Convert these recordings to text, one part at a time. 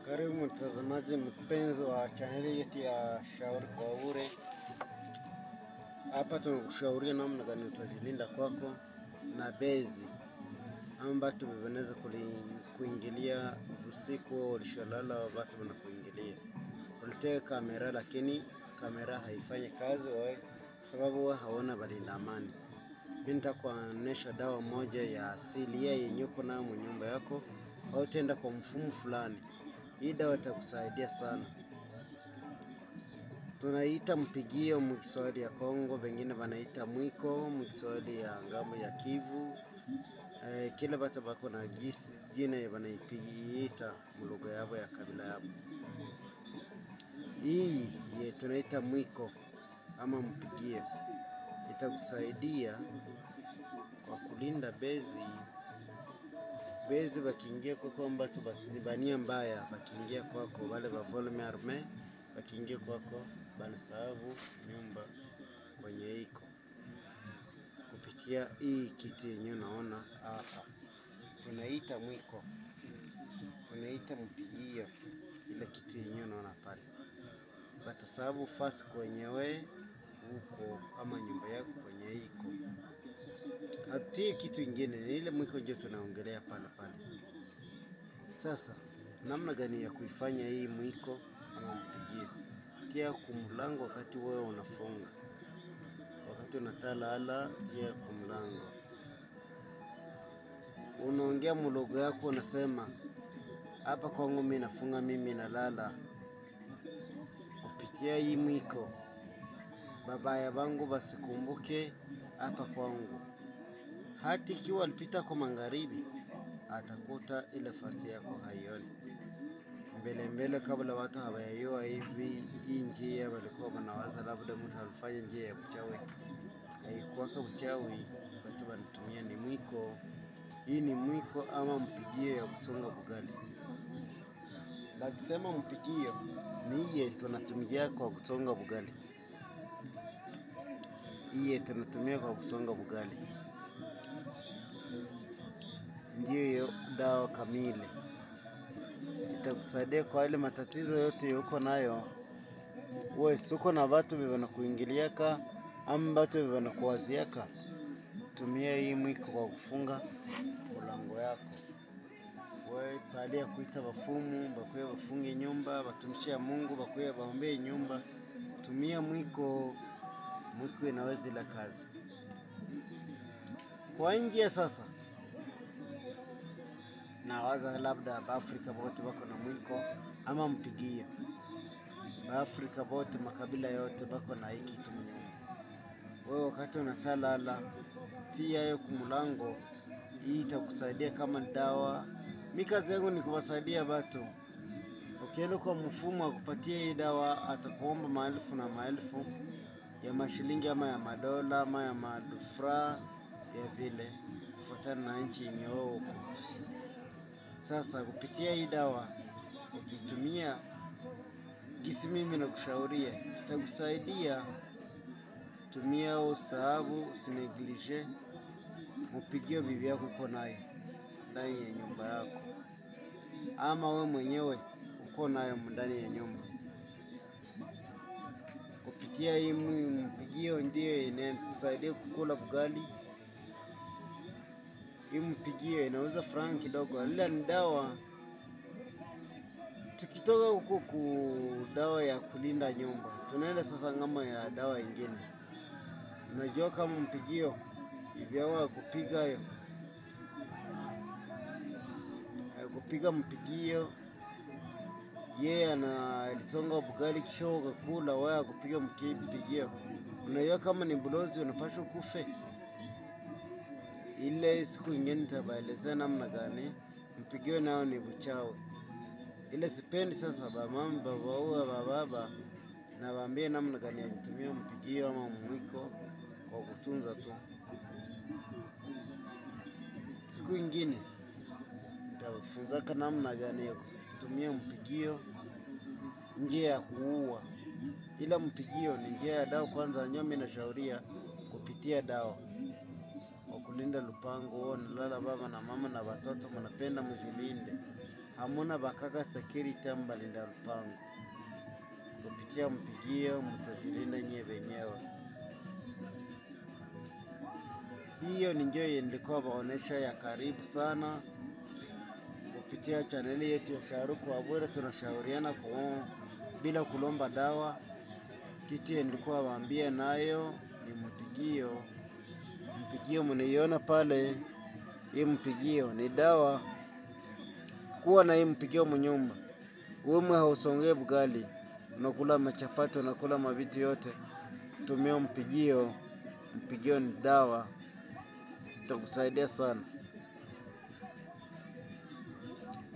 Karibu mtazamaji mpenzi wa chaneli yetu ya Shauri kwa Bure. Hapa tunakushauria namna gani utajilinda kwako na bezi ambatu wanaweza kuingilia usiku ulishalala. Watu wanakuingilia, uliteka kamera lakini kamera haifanyi kazi sababu hawana balinda amani. Binta kuonesha dawa moja ya asili yenye uko nayo nyumba yako, au tenda kwa mfumo fulani. Hii dawa itakusaidia sana. Tunaita mpigio mkiswahili ya Kongo, wengine wanaita mwiko mkiswahili ya ngambo ya Kivu. Kila bata bako na jina wanaipigiita mlugha yao ya kabila yao. Hii tunaita mwiko ama mpigio. Itakusaidia kwa kulinda bezi wakiingia kwako, mbatu bania mbaya wakiingia kwako, wale wa volume arme wakiingia kwako banasahabu nyumba kwenye iko kupitia hii kitu yenyewe naona hapa. Tunaita mwiko, tunaita mpigio, ile kitu yenyewe naona pale. Batasahabu fasi kwenyewe huko ama nyumba yako kwenye iko. Hati kitu ingine ni ile mwiko ndio tunaongelea pale. Sasa namna gani ya kuifanya hii mwiko ama mpigio? Tia kumlango wakati wewe unafunga, wakati unatalala, tia kumlango. Unaongea mlugha yako, unasema hapa kwangu mimi nafunga, mimi nalala kupitia hii mwiko. Babaya bangu basikumbuke hapa kwangu. Hati ikiwa alipita kwa magharibi, atakuta ile fasi yako haioni. Mbele kabla watu hawayajua hivi hii njia, walikuwa wanawaza labda mtu alifanya njia ya uchawi. Haikuwa uchawi, watu wanatumia ni mwiko. Hii ni mwiko ama mpigio ya kusonga bugali. Lakisema mpigio ni hii tunatumia kwa kusonga bugali. Hii tunatumia kwa kusonga bugali. Ndiyo dawa kamili. Itakusaidia kwa ile matatizo yote uko nayo. Wewe suko na watu wanakuingiliaka ama watu wanakuwaziaka, tumia hii mwiko kwa kufunga mlango yako. Wewe pale ya kuita wafumu, bakuye wafunge nyumba, watumishi ya Mungu bakuye waombee nyumba, tumia mwiko. Mwiko inaweza ila kazi. Kwa njia sasa, na waza labda Afrika wote wako na mwiko ama mpigio. Afrika wote makabila yote wako na hiki kitu nyumba. Wewe wakati unatalala, tia hiyo kumulango. Hii itakusaidia kama dawa. Mimi kazi yangu ni kuwasaidia watu. Ukienda kwa mfumo akupatia hii dawa, atakuomba maelfu na maelfu ya mashilingi ama ya madola ama ya madufra ya vile kufuatana na nchi yenye uko. Sasa kupitia hii dawa ukitumia kisi, mimi nakushauria itakusaidia. Tumia usahabu, usineglige mpigio bibi yako uko nayo ndani ya nyumba yako, ama we mwenyewe uko nayo ndani ya nyumba. Kupitia hii mpigio ndio inakusaidia kukula bugali. Hii mpigio inauza franc kidogo, ila ni dawa. Tukitoka huko ku dawa ya kulinda nyumba, tunaenda sasa ngama ya dawa ingine. Unajua kama mpigio hivyo kupiga hiyo, kupiga mpigio yeye analisonga bugali kisha ukakula. Wewe kupiga mpigio, unajua kama ni bulozi unapaswa kufe. Ile siku ingine nitabaelezea namna gani mpigio nao ni uchawi. Ile sipendi sasa bamama baba na waambie namna gani ya kutumia mpigio ama mwiko kwa kutunza tu. Siku ingine nitafunzaka namna gani ya kutumia mpigio, njia ya kuua. Ila mpigio ni njia ya dawa. Kwanza nyomi na shauria kupitia dawa wa kulinda lupango. Nalala baba na mama na watoto, mnapenda mjilinde. hamuna bakaga security mbalinda lupango. Kupitia mpigio mtazilinda nyewe wenyewe. Hiyo ni njoo nilikuwa baonesha ya karibu sana kupitia chaneli yetu ya Shauri kwa Bure. Tunashauriana kwa bila kulomba dawa. Kitu nilikuwa waambia nayo ni mpigio. Mpigio mnaiona pale, hii mpigio ni dawa. Kuwa na hii mpigio mnyumba, wewe hausongee bugali, unakula machapati, unakula mavitu yote, tumia mpigio. Mpigio ni dawa, itakusaidia sana.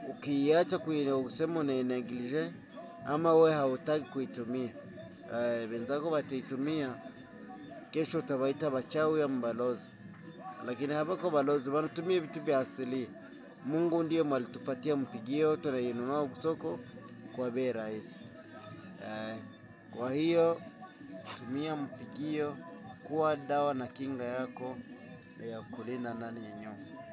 Ukiacha kusema unaineglige ama wewe hautaki kuitumia, wenzako wataitumia, kesho utawaita wachawi ya mbalozi. Lakini hapa kwa balozi wanatumia vitu vya asili. Mungu ndiye malitupatia mpigio, tunainunua soko kwa bei rahisi. Kwa hiyo tumia mpigio kuwa dawa na kinga yako ya kulinda ndani ya nyumba.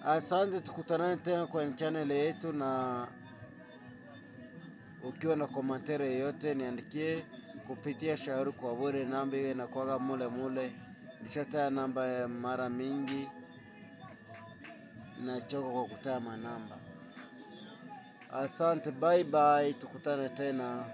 Asante, tukutane tena kwa channel yetu, na ukiwa na komentere yote niandikie kupitia Shauri kwa Bure. Namba na kwa mule nishata namba ya mara mingi na choko kwa kutama namba. Asante, bye bye, tukutane tena.